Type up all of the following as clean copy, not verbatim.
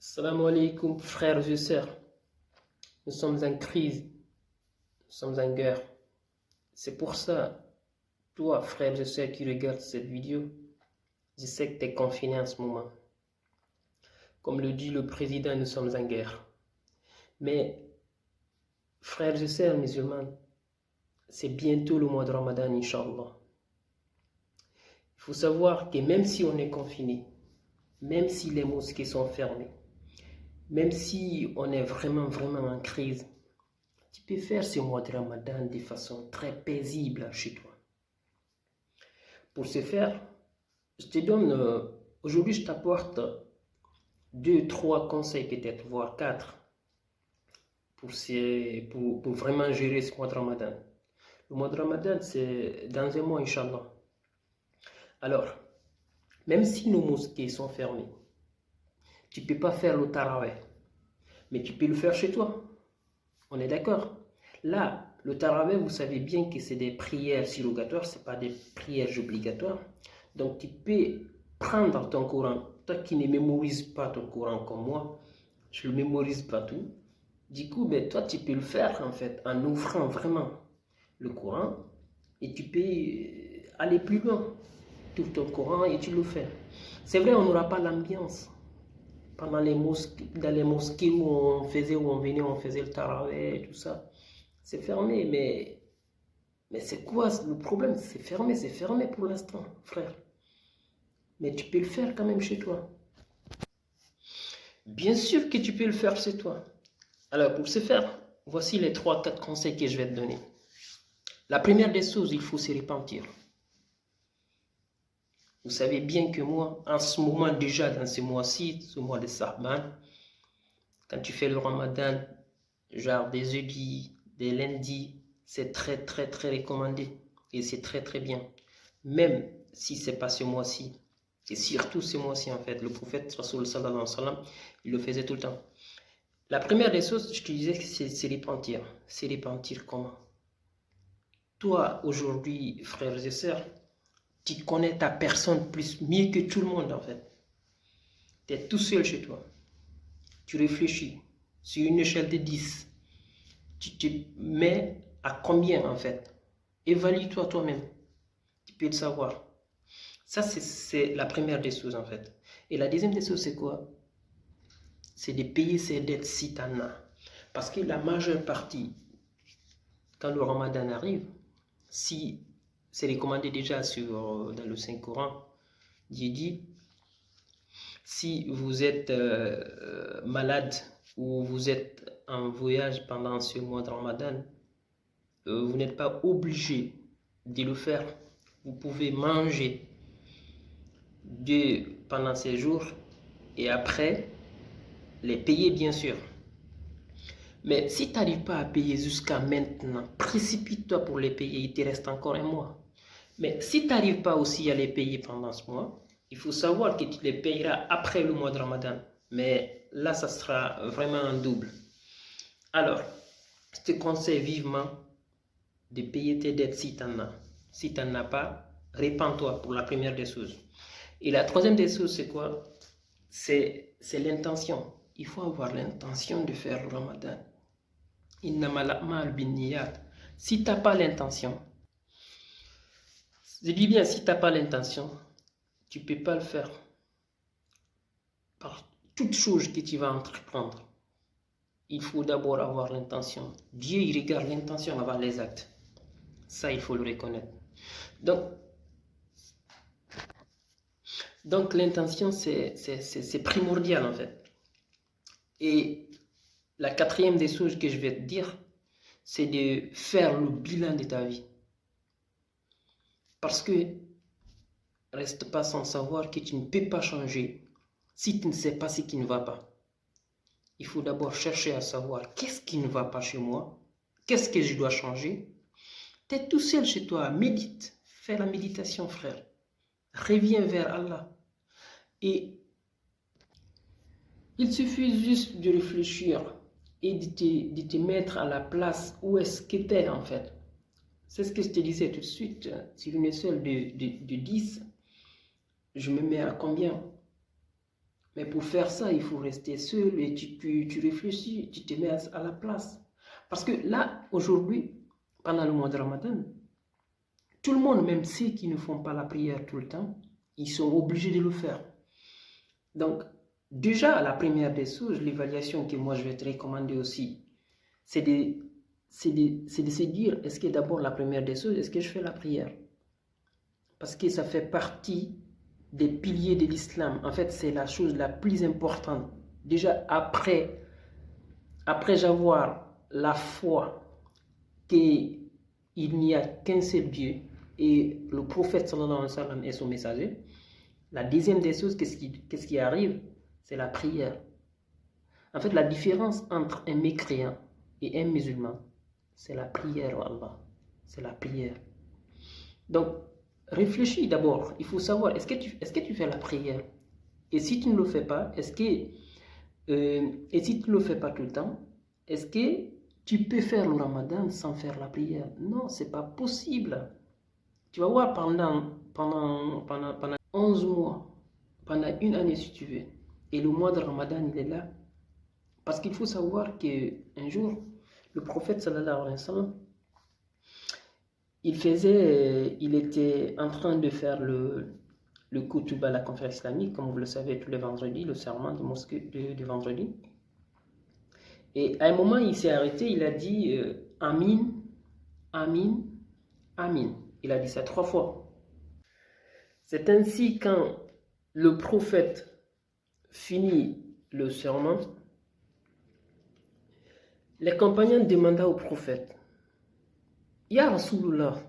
Salam alaikum, frères et sœurs. Nous sommes en crise, nous sommes en guerre. C'est pour ça, toi, frères et sœurs qui regardent cette vidéo, je sais que tu es confiné en ce moment. Comme le dit le président, nous sommes en guerre. Mais, frères et sœurs musulmans, c'est bientôt le mois de Ramadan, Inch'Allah. Il faut savoir que même si on est confiné, même si les mosquées sont fermées, même si on est vraiment en crise, tu peux faire ce mois de Ramadan de façon très paisible chez toi. Pour ce faire, je te donne, aujourd'hui je t'apporte 2-3 conseils peut-être, voire 4 pour vraiment gérer ce mois de Ramadan. Le mois de Ramadan, c'est dans un mois, Inch'Allah. Alors, même si nos mosquées sont fermées, tu ne peux pas faire le tarawih, mais tu peux le faire chez toi. On est d'accord? Là, le tarawih, vous savez bien que c'est des prières surrogatoires, ce n'est pas des prières obligatoires. Donc, tu peux prendre ton Coran. Toi qui ne mémorises pas ton Coran comme moi, je ne le mémorise pas tout. Du coup, ben, toi, tu peux le faire en fait en ouvrant vraiment le Coran et tu peux aller plus loin. Tu ouvres ton Coran et tu le fais. C'est vrai, on n'aura pas l'ambiance. Pendant dans les mosquées où on faisait le tarawih et tout ça. C'est fermé, mais c'est quoi le problème? C'est fermé pour l'instant, frère. Mais tu peux le faire quand même chez toi. Bien sûr que tu peux le faire chez toi. Alors, pour ce faire, voici les 3-4 conseils que je vais te donner. La première des choses, il faut se repentir. Vous savez bien que moi, en ce moment déjà, dans ce mois-ci, ce mois de Sarban, quand tu fais le Ramadan, genre des jeudis, des lundis, c'est très recommandé. Et c'est très bien. Même si ce n'est pas ce mois-ci, c'est surtout ce mois-ci en fait. Le prophète Rasoul sallallahu alayhi wa sallam, il le faisait tout le temps. La première des choses, je te disais, c'est repentir. C'est repentir comment? Toi, aujourd'hui, frères et sœurs, tu connais ta personne mieux que tout le monde en fait. Tu es tout seul chez toi. Tu réfléchis sur une échelle de 10. Tu te mets à combien en fait? Évalue-toi toi-même. Tu peux le savoir. Ça, c'est la première des choses en fait. Et la deuxième des choses, c'est quoi? C'est de payer ses dettes si tu en as. Parce que la majeure partie, quand le Ramadan arrive, si c'est recommandé déjà dans le Saint-Coran, Dieu dit, si vous êtes malade ou vous êtes en voyage pendant ce mois de Ramadan, vous n'êtes pas obligé de le faire. Vous pouvez manger pendant ces jours et après les payer bien sûr. Mais si tu n'arrives pas à payer jusqu'à maintenant, précipite-toi pour les payer, il te reste encore un mois. Mais si tu n'arrives pas aussi à les payer pendant ce mois, il faut savoir que tu les payeras après le mois de Ramadan. Mais là, ça sera vraiment un double. Alors, je te conseille vivement de payer tes dettes si tu en as. Si tu n'en as pas, répands-toi pour la première des choses. Et la troisième des choses, c'est quoi? C'est l'intention. Il faut avoir l'intention de faire le Ramadan. Si tu n'as pas l'intention, je dis bien si tu n'as pas l'intention, tu ne peux pas le faire. Par toute chose que tu vas entreprendre, il faut d'abord avoir l'intention. Dieu, il regarde l'intention avant les actes. Ça, il faut le reconnaître. Donc l'intention, c'est primordial en fait. Et la quatrième des choses que je vais te dire, c'est de faire le bilan de ta vie. Parce que reste pas sans savoir que tu ne peux pas changer si tu ne sais pas ce qui ne va pas. Il faut d'abord chercher à savoir qu'est-ce qui ne va pas chez moi, qu'est-ce que je dois changer. Tu es tout seul chez toi, médite, fais la méditation frère, reviens vers Allah. Et il suffit juste de réfléchir et de te mettre à la place où est-ce que tu es en fait. C'est ce que je te disais tout de suite. Sur une échelle de 10, je me mets à combien? Mais pour faire ça, il faut rester seul et tu réfléchis, tu te mets à la place. Parce que là, aujourd'hui, pendant le mois de Ramadan, tout le monde, même ceux qui ne font pas la prière tout le temps, ils sont obligés de le faire. Donc, déjà, la première des choses, l'évaluation que moi je vais te recommander aussi, c'est de se dire, est-ce que d'abord la première des choses, est-ce que je fais la prière? Parce que ça fait partie des piliers de l'islam. En fait, c'est la chose la plus importante. Déjà, après avoir la foi qu'il n'y a qu'un seul Dieu et le prophète sallallahu alayhi wa sallam est son messager, la deuxième des choses, qu'est-ce qui arrive? C'est la prière. En fait, la différence entre un mécréant et un musulman, c'est la prière, Allah. C'est la prière. Donc, réfléchis d'abord. Il faut savoir, est-ce que tu fais la prière? Et si tu ne le fais pas, et si tu ne le fais pas tout le temps, est-ce que tu peux faire le ramadan sans faire la prière? Non, c'est pas possible. Tu vas voir pendant 11 mois, pendant une année si tu veux, et le mois de ramadan, il est là. Parce qu'il faut savoir qu'un jour, le prophète sallallahu alayhi wa sallam, il était en train de faire le Koutuba, la conférence islamique, comme vous le savez, tous les vendredis, le serment de mosquée du vendredi. Et à un moment, il s'est arrêté, il a dit Amin, Amin, Amin. Il a dit ça 3 fois. C'est ainsi quand le prophète finit le serment, les compagnons demandaient au prophète, Ya Rasulullah,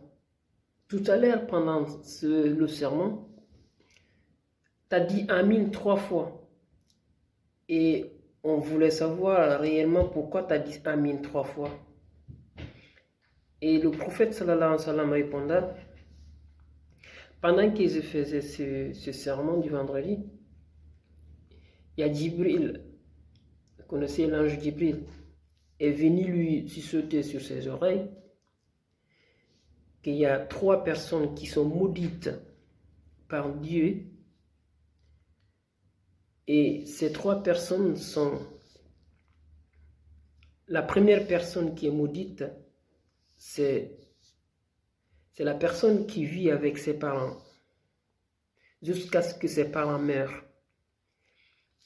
tout à l'heure pendant le serment, tu as dit Amin 3 fois. Et on voulait savoir réellement pourquoi tu as dit Amin 3 fois. Et le prophète sallallahu alayhi wa sallam répondait, pendant qu'ils faisaient ce serment du vendredi, il y a Jibril, vous connaissez l'ange Jibril, est venu lui susurrer sur ses oreilles qu'il y a 3 personnes qui sont maudites par Dieu. Et ces 3 personnes sont... La première personne qui est maudite, c'est la personne qui vit avec ses parents jusqu'à ce que ses parents meurent.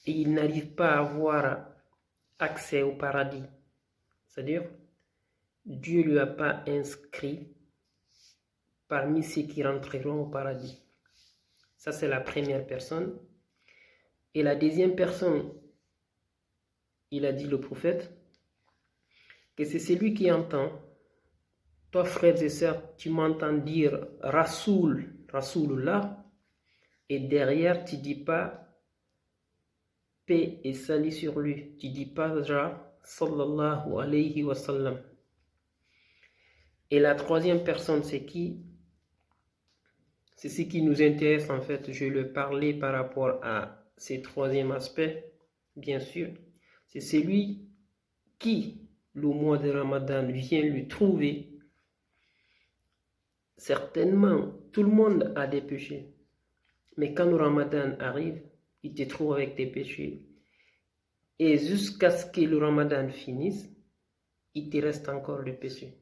Et il n'arrive pas à avoir accès au paradis. C'est-à-dire, Dieu ne lui a pas inscrit parmi ceux qui rentreront au paradis. Ça, c'est la première personne. Et la deuxième personne, il a dit le prophète, que c'est celui qui entend. Toi, frères et sœurs, tu m'entends dire Rasoul, Rasoulullah, et derrière, tu ne dis pas paix et salut sur lui. Tu ne dis pas sallallahu alayhi wa sallam. Et la troisième personne, c'est qui? C'est ce qui nous intéresse en fait. Je vais parler par rapport à ce troisième aspect, bien sûr. C'est celui qui, le mois de Ramadan, vient lui trouver. Certainement, tout le monde a des péchés. Mais quand le Ramadan arrive, il te trouve avec tes péchés. Et jusqu'à ce que le Ramadan finisse, il te reste encore des péchés.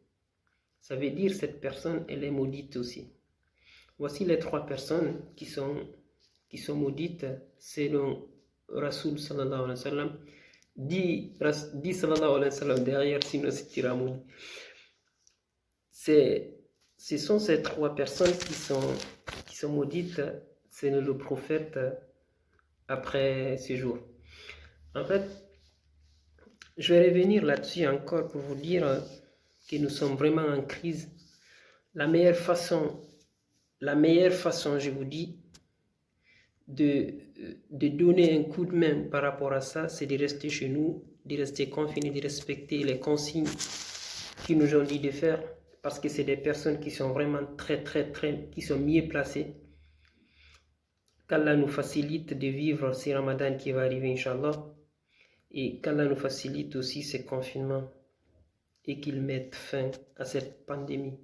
Ça veut dire que cette personne, elle est maudite aussi. Voici les 3 personnes qui sont maudites selon Rasoul sallallahu alayhi wa sallam. Dis sallallahu alayhi wa sallam derrière, sinon c'est tu maudit. Ce sont ces 3 personnes qui sont maudites selon le prophète après ce jour. En fait, je vais revenir là-dessus encore pour vous dire que nous sommes vraiment en crise. La meilleure façon, je vous dis, de donner un coup de main par rapport à ça, c'est de rester chez nous, de rester confinés, de respecter les consignes qu'ils nous ont dit de faire, parce que c'est des personnes qui sont vraiment qui sont mieux placées. Qu'Allah nous facilite de vivre ce Ramadan qui va arriver, Inch'Allah, et qu'Allah nous facilite aussi ces confinements et qu'il mette fin à cette pandémie.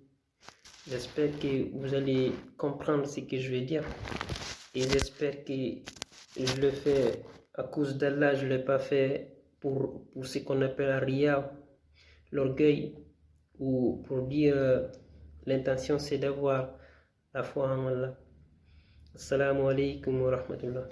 J'espère que vous allez comprendre ce que je vais dire et j'espère que je le fais à cause d'Allah, je ne l'ai pas fait pour ce qu'on appelle Ria, l'orgueil, ou pour dire l'intention c'est d'avoir la foi en Allah. Assalamu alaikum wa rahmatullah.